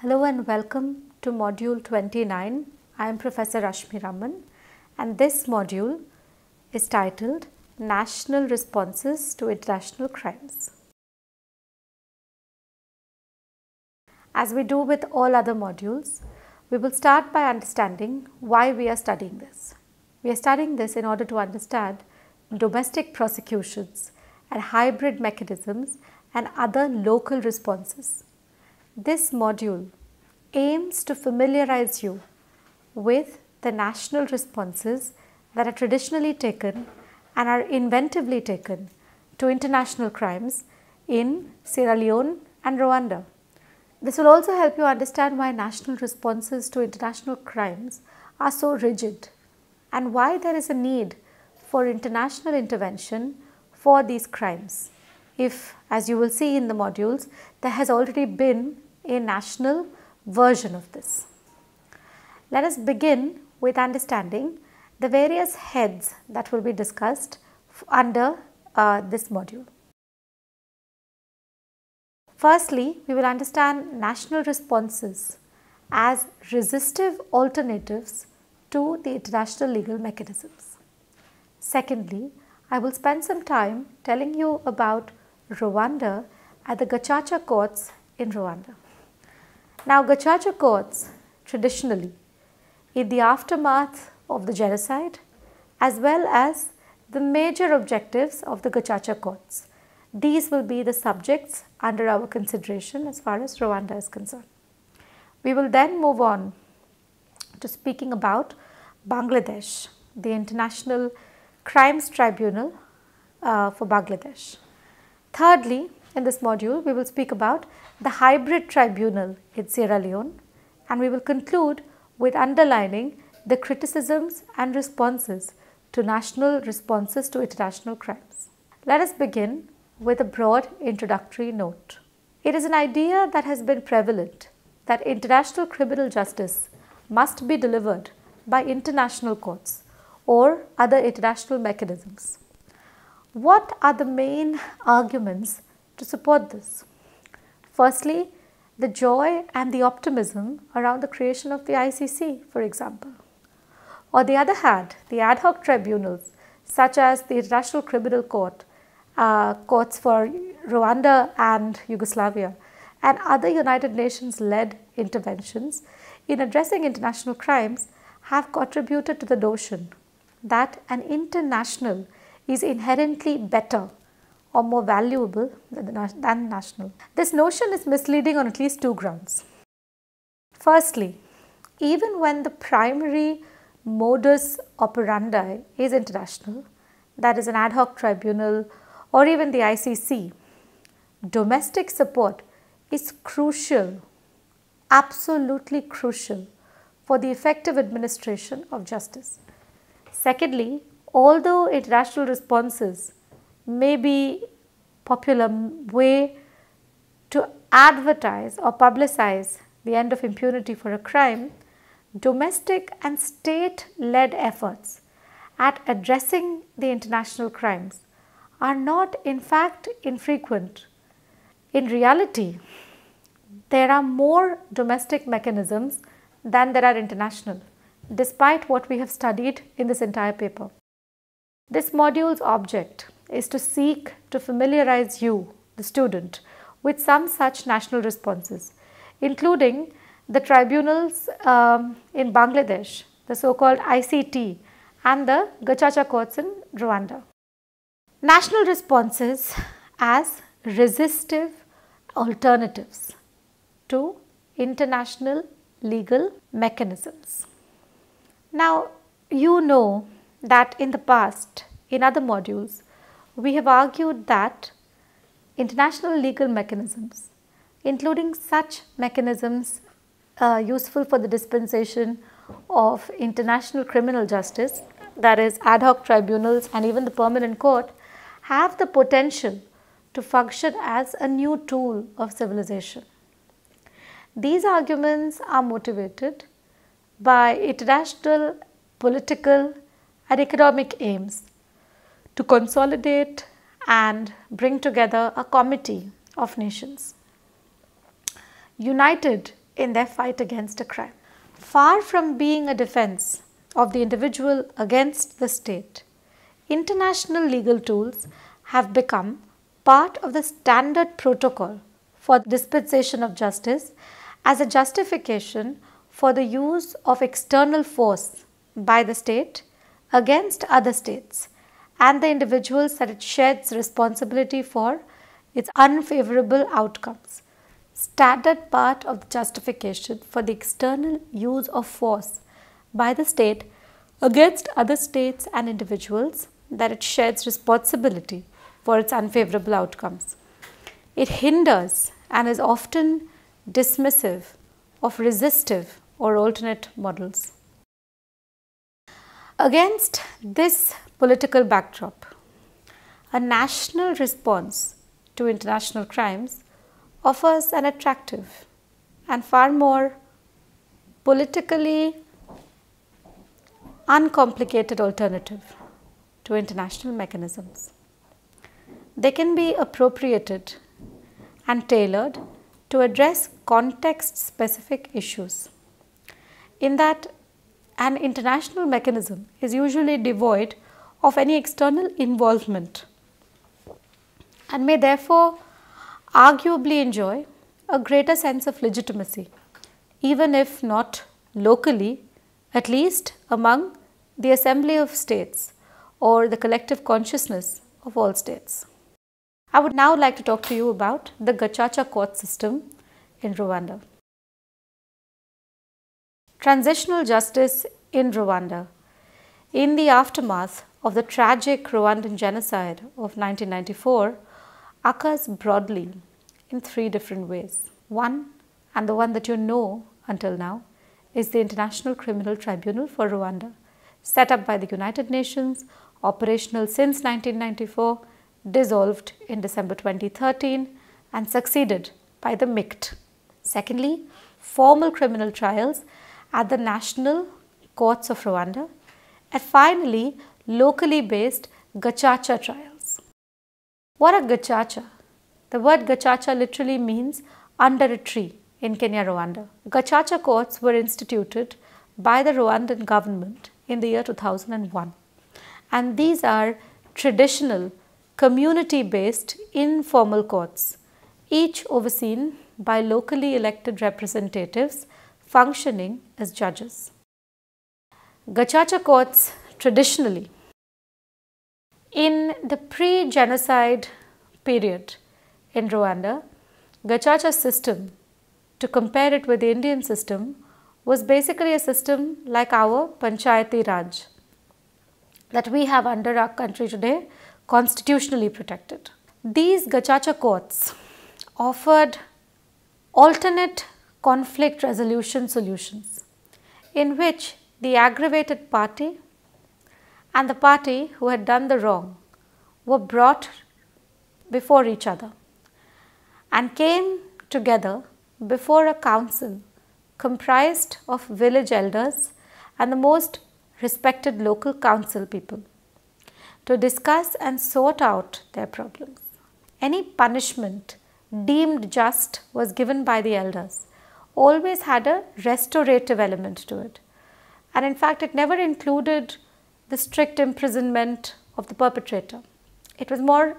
Hello and welcome to Module 29. I am Professor Rashmi Raman and this module is titled National Responses to International Crimes. As we do with all other modules, we will start by understanding why we are studying this. We are studying this in order to understand domestic prosecutions and hybrid mechanisms and other local responses. This module aims to familiarize you with the national responses that are traditionally taken and are inventively taken to international crimes in Sierra Leone and Rwanda. This will also help you understand why national responses to international crimes are so rigid and why there is a need for international intervention for these crimes. If, as you will see in the modules, there has already been a national version of this. Let us begin with understanding the various heads that will be discussed under this module. Firstly, we will understand national responses as resistive alternatives to the international legal mechanisms. Secondly, I will spend some time telling you about Rwanda and the Gocha courts in Rwanda. Now, Gocha courts traditionally, in the aftermath of the genocide as well as the major objectives of the Gocha courts, these will be the subjects under our consideration as far as Rwanda is concerned. We will then move on to speaking about Bangladesh, the International Crimes Tribunal for Bangladesh. Thirdly, in this module, we will speak about the hybrid tribunal in Sierra Leone, and we will conclude with underlining the criticisms and responses to national responses to international crimes. Let us begin with a broad introductory note. It is an idea that has been prevalent that international criminal justice must be delivered by international courts or other international mechanisms. What are the main arguments to support this? Firstly, the joy and the optimism around the creation of the ICC, for example. On the other hand, the ad hoc tribunals such as the International Criminal Court, courts for Rwanda and Yugoslavia, and other United Nations-led interventions in addressing international crimes have contributed to the notion that an international is inherently better or more valuable than national. This notion is misleading on at least two grounds. Firstly, even when the primary modus operandi is international, that is an ad hoc tribunal or even the ICC, domestic support is crucial, absolutely crucial for the effective administration of justice. Secondly, although international responses may be popular way to advertise or publicize the end of impunity for a crime, domestic and state-led efforts at addressing the international crimes are not in fact infrequent. In reality, there are more domestic mechanisms than there are international, despite what we have studied in this entire paper. This module's object is to seek to familiarize you, the student, with some such national responses, including the tribunals in Bangladesh, the so-called ICT, and the Gocha courts in Rwanda. National responses as resistive alternatives to international legal mechanisms. Now, you know that in the past, in other modules, we have argued that international legal mechanisms, including such mechanisms useful for the dispensation of international criminal justice, that is ad hoc tribunals and even the permanent court, have the potential to function as a new tool of civilization. These arguments are motivated by international political and economic aims to consolidate and bring together a comity of nations united in their fight against a crime. Far from being a defense of the individual against the state, international legal tools have become part of the standard protocol for dispensation of justice as a justification for the use of external force by the state against other states and the individuals that it sheds responsibility for its unfavorable outcomes. Standard part of the justification for the external use of force by the state against other states and individuals that it sheds responsibility for its unfavorable outcomes. It hinders and is often dismissive of resistive or alternate models. Against this political backdrop, a national response to international crimes offers an attractive and far more politically uncomplicated alternative to international mechanisms. They can be appropriated and tailored to address context-specific issues, in that an international mechanism is usually devoid of any external involvement and may therefore arguably enjoy a greater sense of legitimacy, even if not locally, at least among the assembly of states or the collective consciousness of all states. I would now like to talk to you about the Gacaca court system in Rwanda. Transitional justice in Rwanda. In the aftermath of the tragic Rwandan genocide of 1994, occurs broadly in three different ways. One, and the one that you know until now, is the International Criminal Tribunal for Rwanda, set up by the United Nations, operational since 1994, dissolved in December 2013 and succeeded by the MICT. Secondly, formal criminal trials at the national courts of Rwanda, and finally, locally based Gacaca trials. What are Gacaca? The word Gacaca literally means under a tree in Kenya, Rwanda. Gacaca courts were instituted by the Rwandan government in the year 2001, and these are traditional, community-based informal courts, each overseen by locally elected representatives functioning as judges. Gacaca courts traditionally, in the pre-genocide period in Rwanda, Gacaca system, to compare it with the Indian system, was basically a system like our Panchayati Raj that we have under our country today, constitutionally protected. These Gacaca courts offered alternate conflict resolution solutions in which the aggravated party and the party who had done the wrong were brought before each other and came together before a council comprised of village elders and the most respected local council people to discuss and sort out their problems. Any punishment deemed just was given by the elders, always had a restorative element to it, and in fact it never included the strict imprisonment of the perpetrator. It was more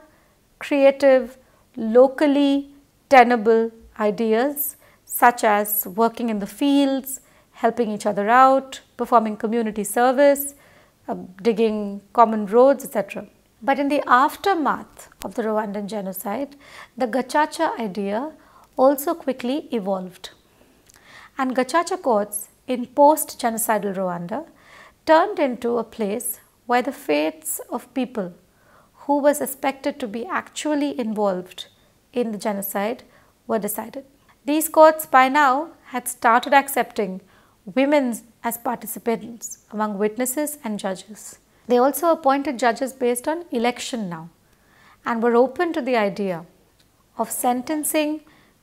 creative, locally tenable ideas such as working in the fields, helping each other out, performing community service, digging common roads, etc. But in the aftermath of the Rwandan genocide, the Gacaca idea also quickly evolved. And Gacaca courts in post-genocidal Rwanda turned into a place where the fates of people who were suspected to be actually involved in the genocide were decided. These courts by now had started accepting women as participants among witnesses and judges. They also appointed judges based on election now and were open to the idea of sentencing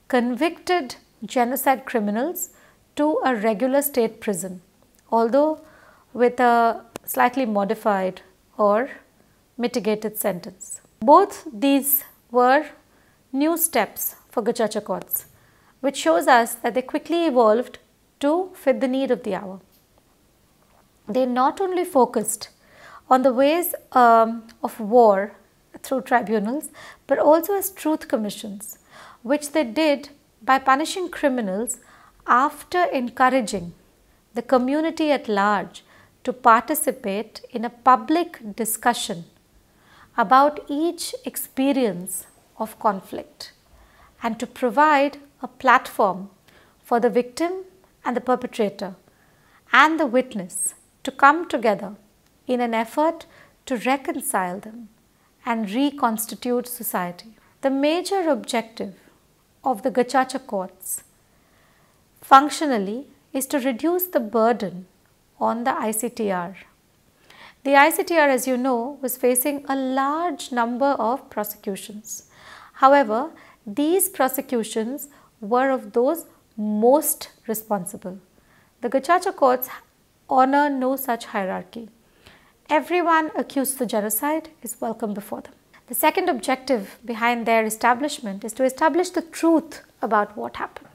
convicted genocide criminals to a regular state prison, although with a slightly modified or mitigated sentence. Both these were new steps for Gacaca courts, which shows us that they quickly evolved to fit the need of the hour. They not only focused on the ways of war through tribunals, but also as truth commissions, which they did by punishing criminals after encouraging the community at large to participate in a public discussion about each experience of conflict and to provide a platform for the victim and the perpetrator and the witness to come together in an effort to reconcile them and reconstitute society. The major objective of the Gocha courts functionally is to reduce the burden on the ICTR. The ICTR, as you know, was facing a large number of prosecutions. However, these prosecutions were of those most responsible. The Gocha courts honor no such hierarchy. Everyone accused of genocide is welcome before them. The second objective behind their establishment is to establish the truth about what happened.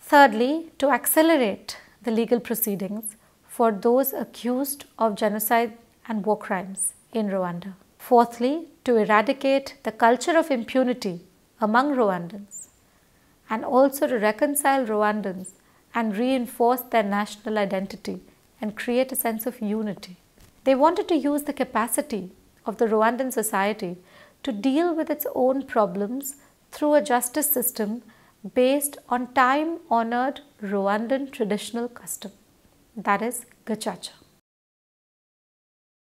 Thirdly, to accelerate the legal proceedings for those accused of genocide and war crimes in Rwanda. Fourthly, to eradicate the culture of impunity among Rwandans and also to reconcile Rwandans and reinforce their national identity and create a sense of unity. They wanted to use the capacity of the Rwandan society to deal with its own problems through a justice system based on time-honored Rwandan traditional custom, that is Gocha.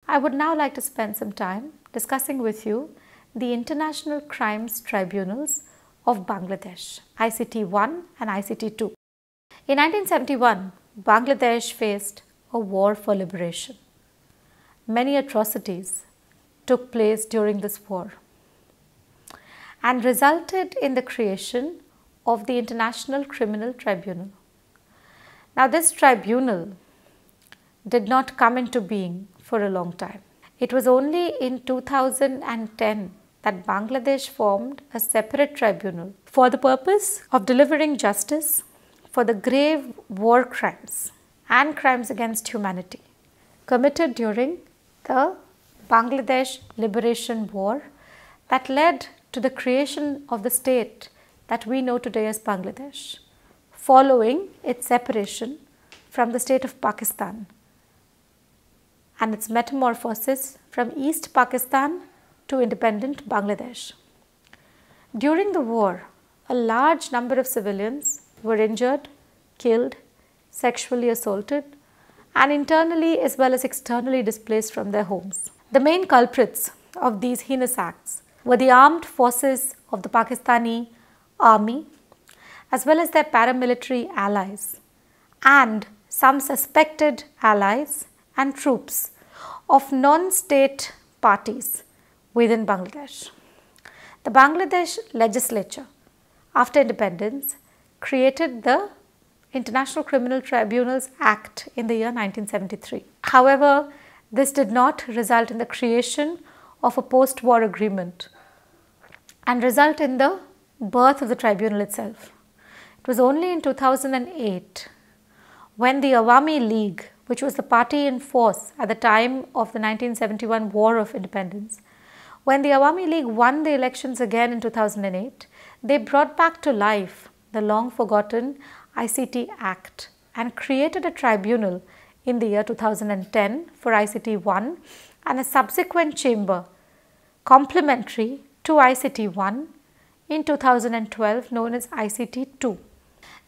I would now like to spend some time discussing with you the International Crimes Tribunals of Bangladesh, ICT-1 and ICT-2. In 1971, Bangladesh faced a war for liberation. Many atrocities took place during this war and resulted in the creation of the International Criminal Tribunal. Now, this tribunal did not come into being for a long time. It was only in 2010 that Bangladesh formed a separate tribunal for the purpose of delivering justice for the grave war crimes and crimes against humanity committed during the Bangladesh Liberation War that led to the creation of the state that we know today as Bangladesh, following its separation from the state of Pakistan and its metamorphosis from East Pakistan to independent Bangladesh. During the war, a large number of civilians were injured, killed, sexually assaulted, and internally as well as externally displaced from their homes. The main culprits of these heinous acts were the armed forces of the Pakistani army as well as their paramilitary allies and some suspected allies and troops of non-state parties within Bangladesh. The Bangladesh legislature, after independence, created the International Criminal Tribunals Act in the year 1973. However, this did not result in the creation of a post-war agreement and result in the birth of the tribunal itself. It was only in 2008 when the Awami League, which was the party in force at the time of the 1971 War of Independence, when the Awami League won the elections again in 2008, they brought back to life the long forgotten ICT Act and created a tribunal in the year 2010 for ICT-1 and a subsequent chamber complementary to ICT-1 in 2012 known as ICT-2.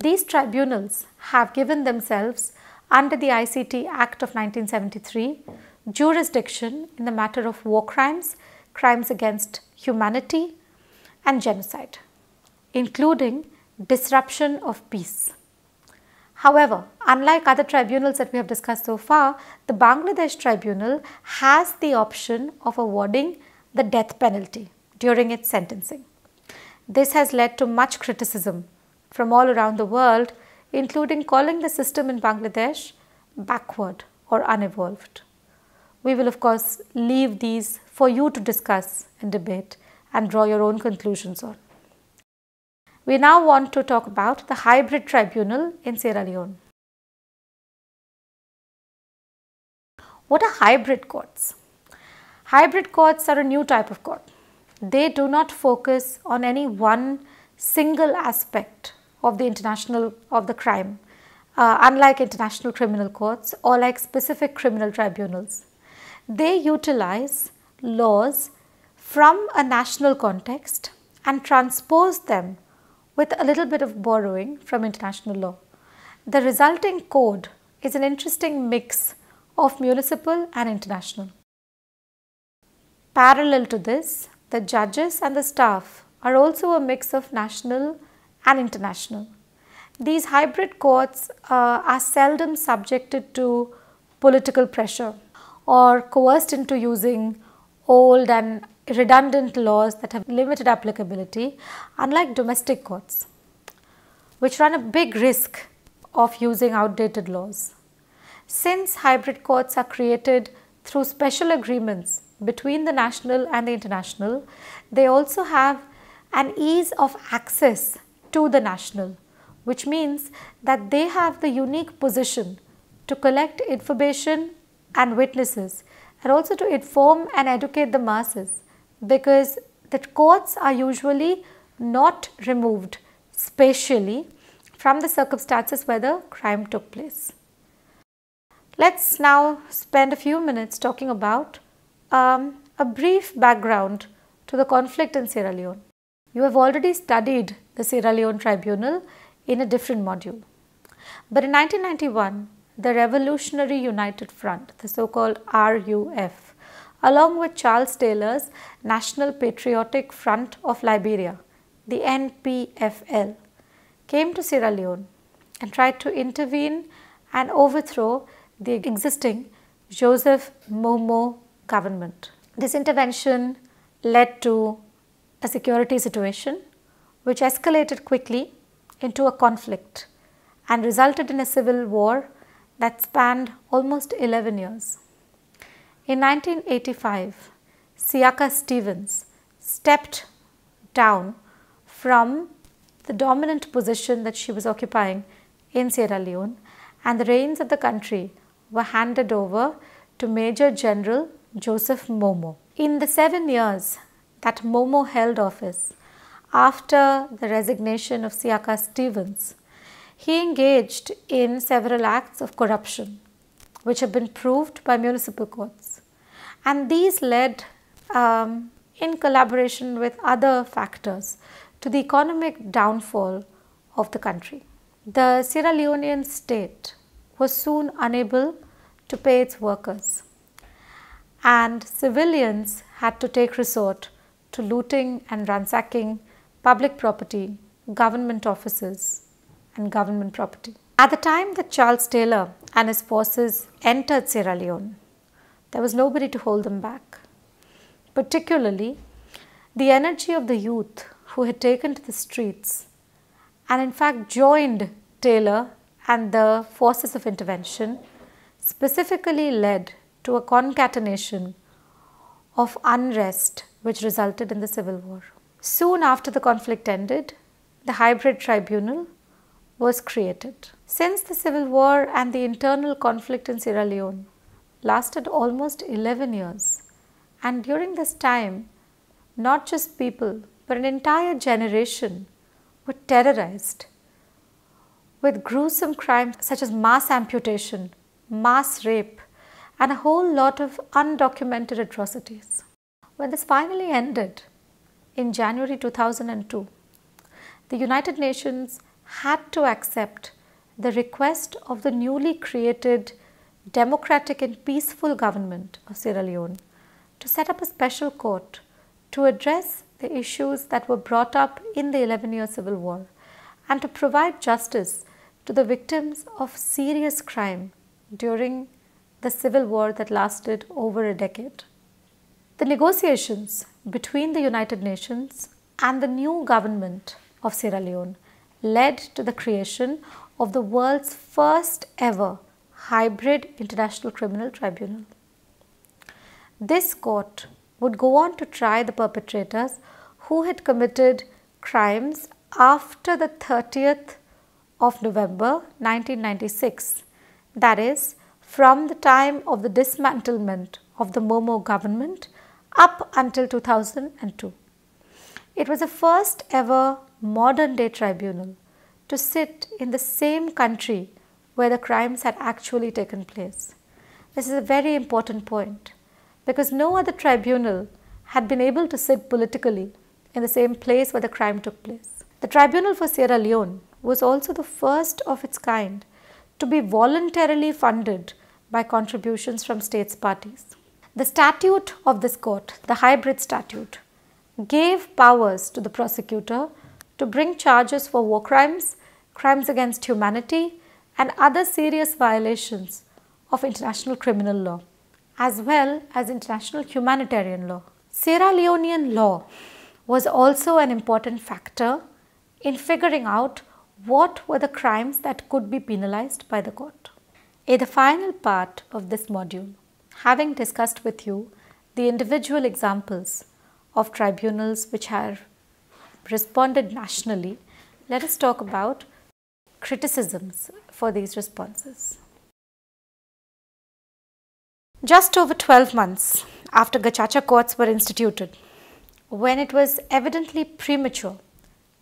These tribunals have given themselves under the ICT Act of 1973 jurisdiction in the matter of war crimes, crimes against humanity and genocide, including disruption of peace. However, unlike other tribunals that we have discussed so far, the Bangladesh tribunal has the option of awarding the death penalty during its sentencing. This has led to much criticism from all around the world, including calling the system in Bangladesh backward or unevolved. We will of course leave these for you to discuss and debate and draw your own conclusions on. We now want to talk about the hybrid tribunal in Sierra Leone. What are hybrid courts? Hybrid courts are a new type of court. They do not focus on any one single aspect of the crime, unlike international criminal courts or like specific criminal tribunals. They utilize laws from a national context and transpose them with a little bit of borrowing from international law. The resulting code is an interesting mix of municipal and international. Parallel to this, the judges and the staff are also a mix of national and international. These hybrid courts are seldom subjected to political pressure or coerced into using old and redundant laws that have limited applicability, unlike domestic courts, which run a big risk of using outdated laws. Since hybrid courts are created through special agreements between the national and the international, they also have an ease of access to the national, which means that they have the unique position to collect information and witnesses and also to inform and educate the masses, because the courts are usually not removed spatially from the circumstances where the crime took place. Let's now spend a few minutes talking about a brief background to the conflict in Sierra Leone. You have already studied the Sierra Leone Tribunal in a different module. But in 1991, the Revolutionary United Front, the so-called RUF, along with Charles Taylor's National Patriotic Front of Liberia, the NPFL, came to Sierra Leone and tried to intervene and overthrow the existing Joseph Momo government. This intervention led to a security situation which escalated quickly into a conflict and resulted in a civil war that spanned almost 11 years. In 1985, Siaka Stevens stepped down from the dominant position that she was occupying in Sierra Leone, and the reins of the country were handed over to Major General Joseph Momo. In the 7 years that Momo held office, after the resignation of Siaka Stevens, he engaged in several acts of corruption, which have been proved by municipal courts. And these led, in collaboration with other factors, to the economic downfall of the country. The Sierra Leonean state was soon unable to pay its workers, and civilians had to take resort to looting and ransacking public property, government offices, and government property. At the time that Charles Taylor and his forces entered Sierra Leone, there was nobody to hold them back. Particularly, the energy of the youth who had taken to the streets and in fact joined Taylor and the forces of intervention specifically led to a concatenation of unrest which resulted in the civil war. Soon after the conflict ended, the hybrid tribunal was created. Since the civil war and the internal conflict in Sierra Leone lasted almost 11 years, and during this time, not just people, but an entire generation were terrorized with gruesome crimes such as mass amputation, mass rape, and a whole lot of undocumented atrocities. When this finally ended in January 2002, the United Nations had to accept the request of the newly created democratic and peaceful government of Sierra Leone to set up a special court to address the issues that were brought up in the 11-year civil war and to provide justice to the victims of serious crime during the civil war that lasted over a decade. The negotiations between the United Nations and the new government of Sierra Leone led to the creation of the world's first ever hybrid international criminal tribunal. This court would go on to try the perpetrators who had committed crimes after the 30th of November 1996, that is, from the time of the dismantlement of the Momo government up until 2002. It was the first ever modern day tribunal to sit in the same country where the crimes had actually taken place. This is a very important point because no other tribunal had been able to sit politically in the same place where the crime took place. The Tribunal for Sierra Leone was also the first of its kind to be voluntarily funded by contributions from states parties. The statute of this court, the hybrid statute, gave powers to the prosecutor to bring charges for war crimes, crimes against humanity, and other serious violations of international criminal law, as well as international humanitarian law. Sierra Leonean law was also an important factor in figuring out what were the crimes that could be penalized by the court. In the final part of this module, having discussed with you the individual examples of tribunals which have responded nationally, let us talk about criticisms for these responses. Just over 12 months after gacaca courts were instituted, when it was evidently premature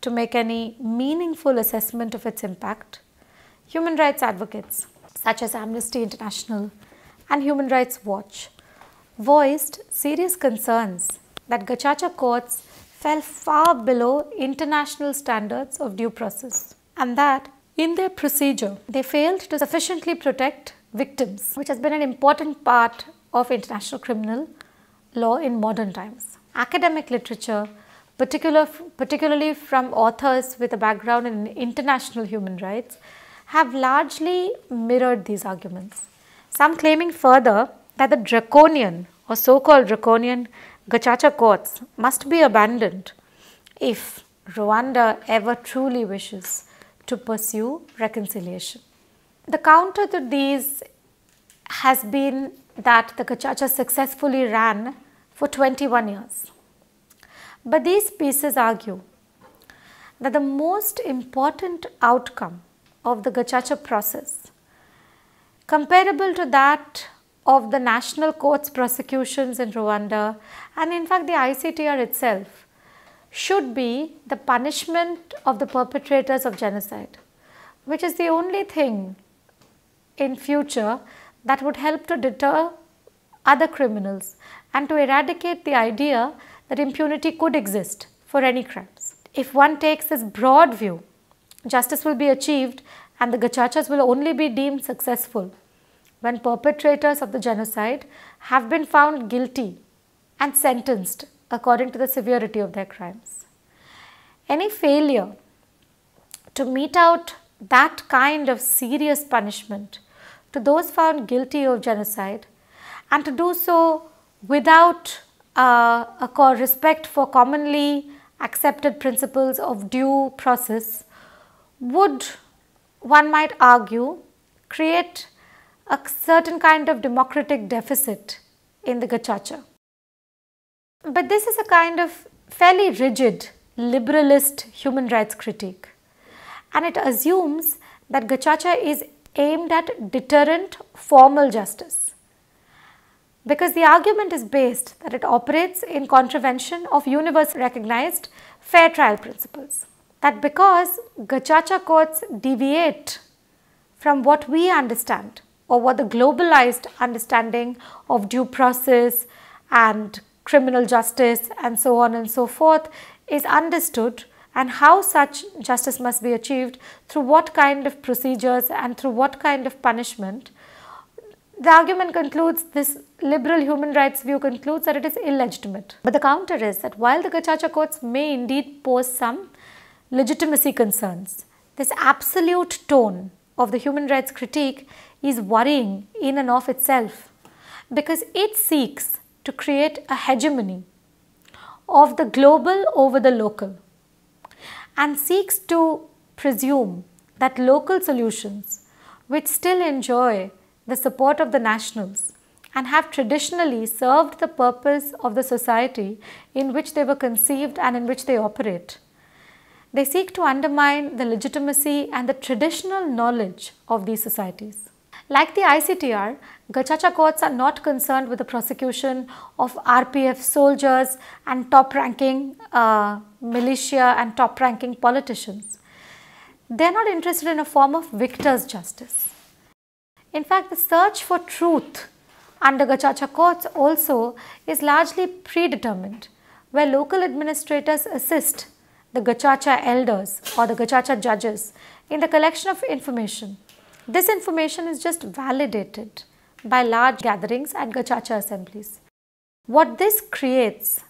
to make any meaningful assessment of its impact, human rights advocates such as Amnesty International and Human Rights Watch voiced serious concerns that gacaca courts fell far below international standards of due process and that in their procedure they failed to sufficiently protect victims, which has been an important part of international criminal law in modern times. Academic literature, particularly from authors with a background in international human rights, have largely mirrored these arguments. Some claiming further that the draconian or so-called draconian gacaca courts must be abandoned if Rwanda ever truly wishes to pursue reconciliation. The counter to these has been that the gacaca successfully ran for 21 years. But these pieces argue that the most important outcome of the gacaca process, comparable to that of the national court's prosecutions in Rwanda and in fact the ICTR itself, should be the punishment of the perpetrators of genocide, which is the only thing in future that would help to deter other criminals and to eradicate the idea that impunity could exist for any crimes. If one takes this broad view, justice will be achieved and the gacacas will only be deemed successful when perpetrators of the genocide have been found guilty and sentenced according to the severity of their crimes. Any failure to mete out that kind of serious punishment to those found guilty of genocide and to do so without a respect for commonly accepted principles of due process would, one might argue, create a certain kind of democratic deficit in the gacaca. But this is a kind of fairly rigid liberalist human rights critique, and it assumes that gacaca is aimed at deterrent formal justice, because the argument is based that it operates in contravention of universally recognized fair trial principles. That because gacaca courts deviate from what we understand or what the globalized understanding of due process and criminal justice and so on and so forth is understood, and how such justice must be achieved, through what kind of procedures and through what kind of punishment, the argument concludes, this liberal human rights view concludes that it is illegitimate. But the counter is that while the gacaca courts may indeed pose some legitimacy concerns, this absolute tone of the human rights critique is worrying in and of itself, because it seeks to create a hegemony of the global over the local and seeks to presume that local solutions, which still enjoy the support of the nationals and have traditionally served the purpose of the society in which they were conceived and in which they operate, They seek to undermine the legitimacy and the traditional knowledge of these societies. Like the ICTR, Gacaca courts are not concerned with the prosecution of RPF soldiers and top-ranking militia and top-ranking politicians. They are not interested in a form of victor's justice. In fact, the search for truth under Gacaca courts also is largely predetermined, where local administrators assist the Gacaca elders or the Gacaca judges in the collection of information. This information is just validated by large gatherings at Gacaca assemblies. What this creates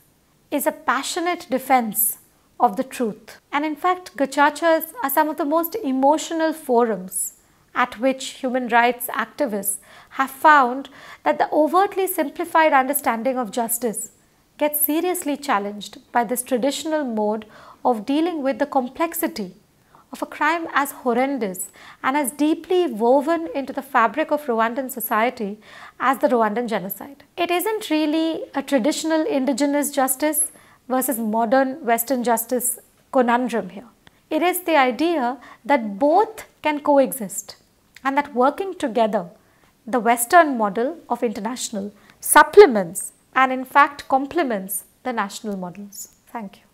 is a passionate defense of the truth. And in fact, Gacacas are some of the most emotional forums at which human rights activists have found that the overtly simplified understanding of justice gets seriously challenged by this traditional mode of dealing with the complexity of a crime as horrendous and as deeply woven into the fabric of Rwandan society as the Rwandan genocide. It isn't really a traditional indigenous justice versus modern Western justice conundrum here. It is the idea that both can coexist and that working together, the Western model of international supplements and in fact complements the national models. Thank you.